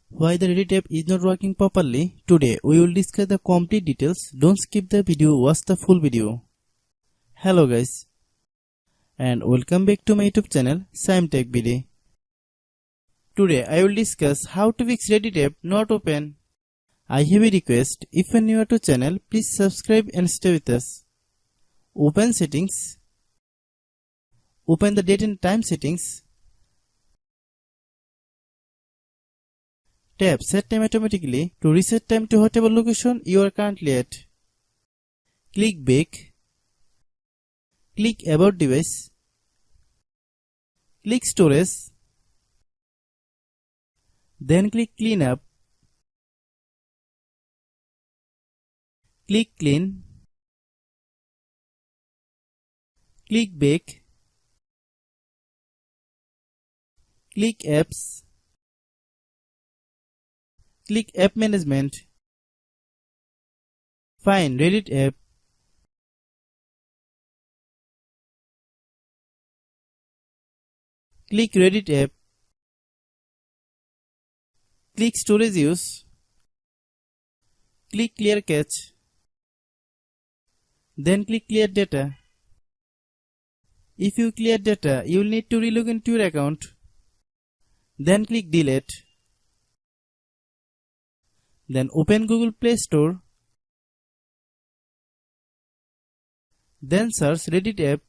Why the Reddit app is not working properly? Today we will discuss the complete details. Don't skip the video, watch the full video. Hello guys and welcome back to my YouTube channel Shaem Tech Video. Today I will discuss how to fix Reddit app not open. I have a request, if you are new to channel please subscribe and stay with us. Open settings. Open the date and time settings. Tap set time automatically to reset time to whatever location you are currently at. Click back. Click about device. Click storage. Then click clean up. Click clean. Click back. Click apps. Click app management. Find Reddit app. Click Reddit app. Click storage use. Click clear cache. Then click clear data. If you clear data, you will need to relog into your account. Then click delete. Then open Google Play Store. Then search Reddit app.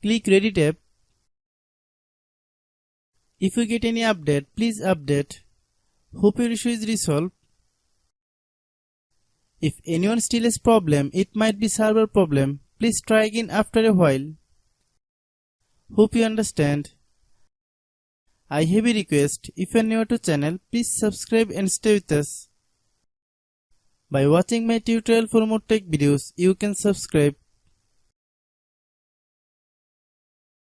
Click Reddit app. If you get any update, please update. Hope your issue is resolved. If anyone still has problem, it might be server problem. Please try again after a while. Hope you understand. I have a request, if you are new to channel, please subscribe and stay with us. By watching my tutorial for more tech videos, you can subscribe.